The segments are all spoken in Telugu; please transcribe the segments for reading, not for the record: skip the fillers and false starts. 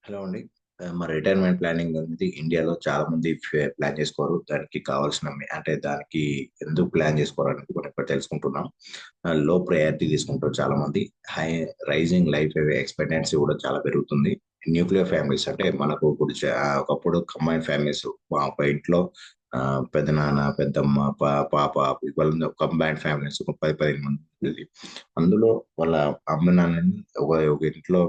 హలో అండి. మా రిటైర్మెంట్ ప్లానింగ్ అనేది ఇండియాలో చాలా మంది ప్లాన్ చేసుకోరు. దానికి కావాల్సిన అంటే దానికి ఎందుకు ప్లాన్ చేసుకోరనేది మనం ఇప్పుడు తెలుసుకుంటున్నాం. లో ప్రయారిటీ తీసుకుంటారు చాలా మంది. హై రైజింగ్ లైఫ్ ఎక్స్పెక్టెన్సీ కూడా చాలా పెరుగుతుంది. న్యూక్లియర్ ఫ్యామిలీస్ అంటే మనకు ఇప్పుడు ఒకప్పుడు కంబైన్డ్ ఫ్యామిలీస్ మా ఒక ఇంట్లో పెద్దనాన్న, పెద్దమ్మ, పాప వీళ్ళందరూ కంబైన్డ్ ఫ్యామిలీస్ ఒక 10, 15 మంది ఉండేది. అందులో వాళ్ళ అమ్మ నాన్నని ఒక ఇంట్లో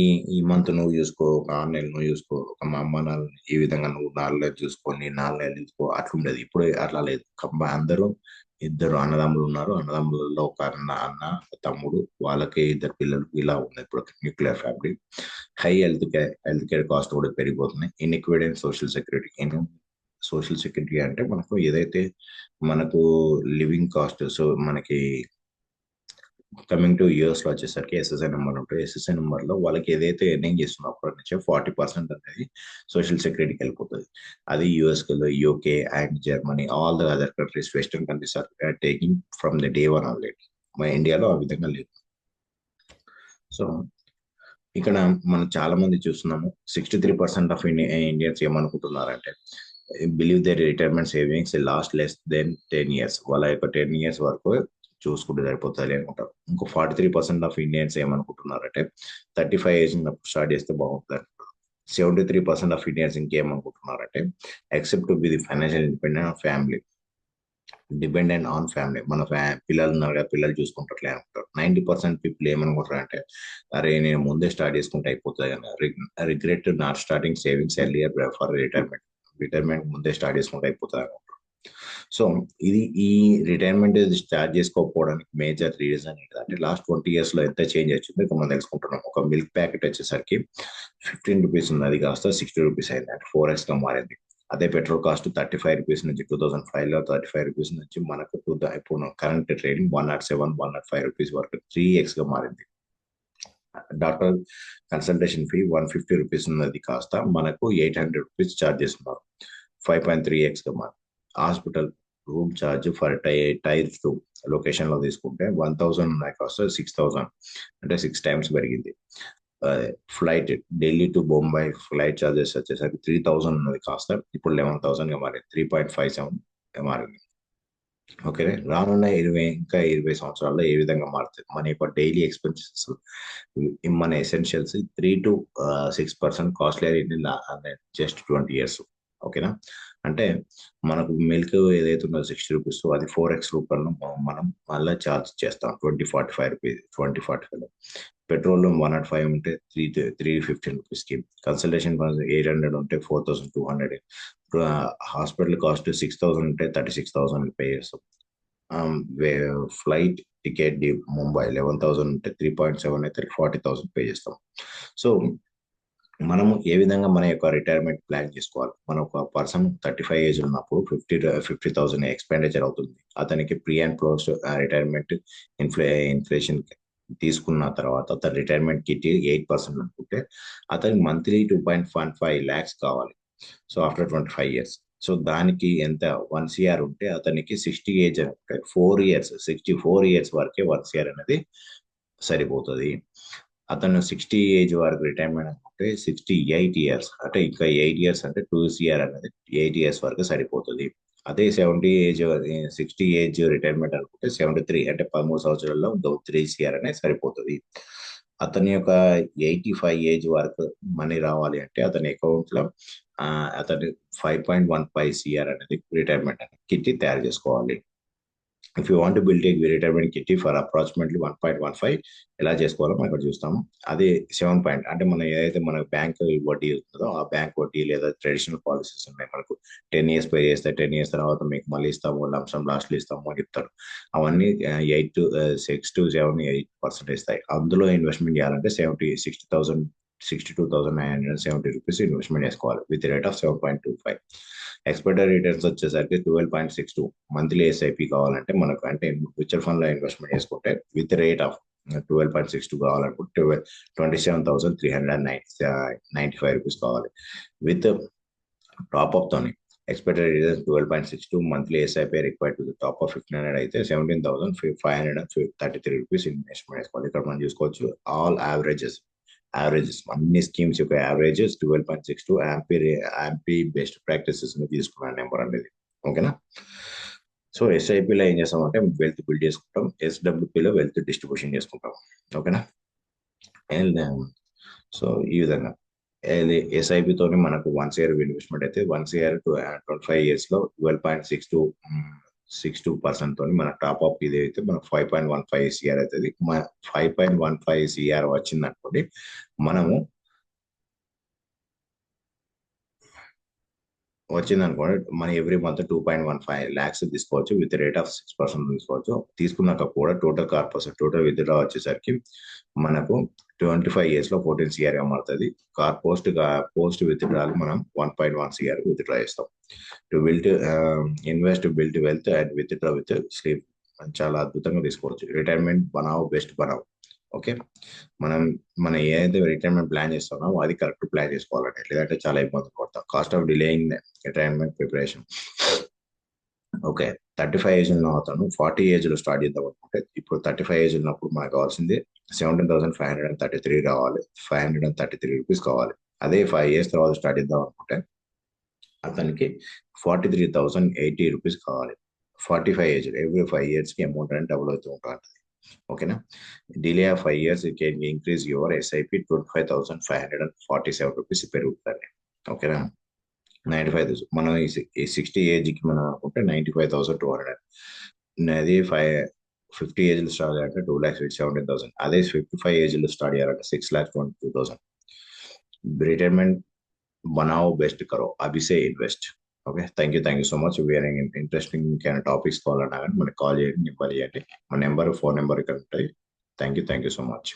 ఈ ఈ మంత్ నువ్వు చూసుకో, ఒక 6 నెలలు నువ్వు చూసుకో, ఒక మా అమ్మ నాన్నని ఈ విధంగా నువ్వు 4 నెలలు చూసుకొని 4 నెలలు చూసుకో అట్లుండేది. ఇప్పుడు అట్లా లేదు. అందరూ ఇద్దరు అన్నదమ్ములు ఉన్నారు. అన్నదమ్ములలో ఒక అన్న, ఒక తమ్ముడు, వాళ్ళకి ఇద్దరు పిల్లలు ఇలా ఉంది ఇప్పుడు nuclear family. High health care cost కూడా పెరిగిపోతున్నాయి. Iniquity and social security. Social security అంటే మనకు ఏదైతే మనకు లివింగ్ కాస్ట్, సో మనకి కమింగ్ టు యూఎస్ లో వచ్చేసరికి ఎస్ఎస్ఐ నెంబర్ ఉంటుంది. ఎస్ఎస్ఐ నెంబర్ లో వాళ్ళకి ఏదైతే ఎర్నింగ్ చేస్తుందో అప్పటి నుంచి 40% అనేది సోషల్ సెక్యూరిటీకి వెళ్ళిపోతుంది. అది US UK and Germany, all the other countries, western countries are taking from the day one already. మన ఇండియాలో ఆ విధంగా లేదు. సో ఇక్కడ మనం చాలా మంది చూస్తున్నాము. 63% ఆఫ్ ఇండియన్స్ ఏమనుకుంటున్నారంటే believe their retirement savings last less than 10 years. వాళ్ళ యొక్క 10 years వరకు చూసుకుంటే సరిపోతుంది అనుకుంటారు. ఇంకో 43% ఆఫ్ ఇండియన్స్ ఏమనుకుంటున్నారంటే 35 ఏజ్ ఉన్నప్పుడు స్టార్ట్ చేస్తే బాగుంటుంది అనుకుంటారు. 73% ఆఫ్ ఇండియన్స్ ఇంకేమనుకుంటున్నారంటే expect to be the financial independent of family, dependent on family. మన పిల్లలు ఉన్నారు కదా, పిల్లలు చూసుకుంటారులే అనుకుంటారు. 90% పీపుల్ ఏమనుకుంటారు అంటే అరే నేను ముందే స్టార్ట్ చేసుకుంటే అయిపోతుంది కానీ regret not starting savings earlier for retirement. Retirement ముందే స్టార్ట్ చేసుకుంటే అయిపోతుంది అనుకుంటారు. సో ఇది ఈ రిటైర్మెంట్ స్టార్ట్ చేసుకోకపోవడానికి మేజర్ రీజన్ ఏంటంటే లాస్ట్ 20 years లో ఎంత చేంజ్ వచ్చిందో ఇక మనం తెలుసుకుంటున్నాం. ఒక మిల్క్ ప్యాకెట్ వచ్చేసరికి 15 రూపీస్ ఉంది, అది కాస్త 60 రూపీస్ అయింది, అంటే 4x గా మారింది. అదే పెట్రోల్ కాస్ట్ 35 రూపీస్ నుంచి 2005లో 35 రూపీస్ నుంచి మనకు ఇప్పుడు కరెంట్ ట్రేడింగ్ 107, 105 రూపీస్ వరకు 3x గా మారింది. డాక్టర్ కన్సల్టేషన్ ఫీ 150 రూపీస్ ఉన్నది కాస్త మనకు 800 రూపీస్ ఛార్జ్ చేస్తున్నారు, 5.3x గా మారింది. Hospital room charge for tyres to location లో తీసుకుంటే 1000 ఉన్నాయి కాస్త 6000, అంటే 6 times పెరిగింది. Flight Delhi to Bombay flight charges వచ్చేసరికి 3000 ఉన్నది కాస్త ఇప్పుడు 11,000 గా మారింది, 3.57 మారింది. ఓకే, రానున్న 20 సంవత్సరాల్లో ఏ విధంగా మారుతుంది మన యొక్క డైలీ ఎక్స్పెన్సెస్, మన essentials 3 to 6% costly just 20 years. ఓకేనా, అంటే మనకు మిల్క్ ఏదైతే ఉందో 60 రూపీస్, అది 4x రూపాయలు మనం మళ్ళీ ఛార్జ్ చేస్తాం 2045 రూపీస్, 2045లో. పెట్రోల్ 105 ఉంటే 315 రూపీస్కి, కన్సల్టేషన్ 800 ఉంటే 4200, హాస్పిటల్ కాస్ట్ 6000 ఉంటే 36,000 పే చేస్తాం. ఫ్లైట్ టికెట్ ముంబై 11,000 ఉంటే 3.7 అయితే 40,000 పే చేస్తాం. సో మనము ఏ విధంగా మన యొక్క రిటైర్మెంట్ ప్లాన్ చేసుకోవాలి? మన ఒక పర్సన్ 35 ఏజ్ ఉన్నప్పుడు 50,000 ఎక్స్పెండిచర్ అవుతుంది. అతనికి pre and post retirement inflation తీసుకున్న తర్వాత అతని రిటైర్మెంట్ కిట్ 8% అనుకుంటే అతనికి మంత్లీ 2.15 lakhs కావాలి. సో ఆఫ్టర్ 25 years, సో దానికి ఎంత 1 CR ఉంటే అతనికి 60 ఏజ్ అంటే 4 years, 64 years వరకే 1 CR అనేది సరిపోతుంది. అతను 60 ఏజ్ వరకు రిటైర్మెంట్ అనుకుంటే 68 years, అంటే ఇంకా 8 years అంటే 2 CR అనేది 8 years వరకు సరిపోతుంది. అదే 60 ఏజ్ రిటైర్మెంట్ అనుకుంటే 73, అంటే 13 సంవత్సరాల్లో 3 CR అనేది సరిపోతుంది. అతని యొక్క 85 ఏజ్ వరకు మనీ రావాలి అంటే అతని అకౌంట్ లో అతని 5.15 CR అనేది రిటైర్మెంట్ కిట్ తయారు చేసుకోవాలి. If you want build a retirement kit for approximately 1.15 ఎలా చేసుకోవాలో మనం ఇక్కడ చూస్తాము. అది 7 అంటే మనం ఏదైతే మన బ్యాంక్ వడ్డీ ఉంటుందో ఆ బ్యాంక్ వడ్డీ లేదా ట్రెడిషనల్ పాలసీస్ ఉన్నాయి మనకు. 10 years పే చేస్తే 10 years తర్వాత మీకు మళ్ళీ ఇస్తాము, లంసమ్ లాస్ట్లు ఇస్తాము అని చెప్తారు. అవన్నీ 6 to 7, 8% ఇస్తాయి. అందులో ఇన్వెస్ట్మెంట్ చేయాలంటే 62,970 రూపీస్ ఇన్వెస్ట్మెంట్ చేసుకోవాలి with rate of 7.25. Expected returns వచ్చేసరికి 12.62. మంత్లీ ఎస్ఐపి కావాలంటే మనకు, అంటే మ్యూచువల్ ఫండ్ లో ఇన్వెస్ట్మెంట్ చేసుకుంటే విత్ రేట్ ఆఫ్ 12.62 కావాలనుకుంటే 27,395 రూపీస్ కావాలి విత్ టాప్ అప్ తోని. Expected returns 12.62, monthly SIP required to top of 1,500 అయితే 17,533 రూపీస్ ఇన్వెస్ట్మెంట్ చేసుకోవాలి. ఇక్కడ మనం చూసుకోవచ్చు ఆల్ యావరేజెస్ యావరేజెస్ అన్ని స్కీమ్స్ యొక్క యావరేజెస్ 12.62 యాంపీ బెస్ట్ ప్రాక్టీసెస్ తీసుకున్నాను నెంబర్ అనేది. ఓకేనా. సో ఎస్ఐపిలో ఏం చేస్తామంటే వెల్త్ బిల్డ్ చేసుకుంటాం, ఎస్డబ్ల్యూపిలో వెల్త్ డిస్ట్రిబ్యూషన్ చేసుకుంటాం. ఓకేనా. అండ్ సో ఈ విధంగా ఎస్ఐపితోని మనకు 1 year ఇన్వెస్ట్మెంట్ అయితే 1 year to 25 years లో 12.62% తోని మన టాప్ అప్ ఇది అయితే మనకు 5.15 CR అవుతుంది. 5.15 CR వచ్చింది అనుకోండి, మనము మన ఎవ్రీ మంత్ 2.15 lakhs తీసుకోవచ్చు విత్ రేట్ ఆఫ్ 6% తీసుకోవచ్చు. తీసుకున్నాక కూడా టోటల్ కార్పొరేషన్ టోటల్ విత్డ్రా వచ్చేసరికి మనకు 25 years లో 14 CR మారుతుంది. పోస్ట్ విత్డ్రాలు మనం 1.1 CR విత్డ్రా చేస్తాం. To build invest build wealth and withdraw with sleep చాలా అద్భుతంగా తీసుకోవచ్చు. రిటైర్మెంట్ బనావ్ బెస్ట్ బనావ్. ఓకే, మనం ఏదైతే రిటైర్మెంట్ ప్లాన్ చేస్తున్నామో అది కరెక్ట్ ప్లాన్ చేసుకోవాలండి, లేదంటే చాలా ఇబ్బందులు పడతాం. Cost of delaying retirement preparation. Okay, 35 age ఉన్న అతను 40 ఏజ్లో స్టార్ట్ చేద్దాం అనుకుంటే, ఇప్పుడు 35 ఏజ్ ఉన్నప్పుడు మనకు కావాల్సింది 17,533 రావాలి, 533 రూపీస్ కావాలి. అదే 5 years తర్వాత స్టార్ట్ చేద్దాం అనుకుంటే అతనికి 43,080 రూపీస్ కావాలి. 45 ఏజ్, ఎవ్రీ 5 yearsకి అమౌంట్ అనేది డబుల్ అవుతూ ఉంటుంది. ఓకేనా. Delay of 5 years you can increase your SIP 25,547 rupees పెరుగుతుంది. ఓకేనా. 95,000 మనం ఈ 60 ఏజ్కి మనం అనుకుంటే 95,200. అది 50 ఏజ్లో స్టార్ట్ చేయాలంటే 2,17,000. అదే 55 ఏజ్లో స్టార్ట్ చేయాలంటే 6,22,000. రిటైర్మెంట్ बनाओ बेस्ट करो अभी से invest. Okay, thank you so much. Very interesting topics కావాలన్నా కానీ మనకి కాల్ చేయండి, నెంబర్ ఇవ్వండి. మా నెంబర్, ఫోన్ నెంబర్ ఇక్కడ ఉంటాయి. Thank you so much.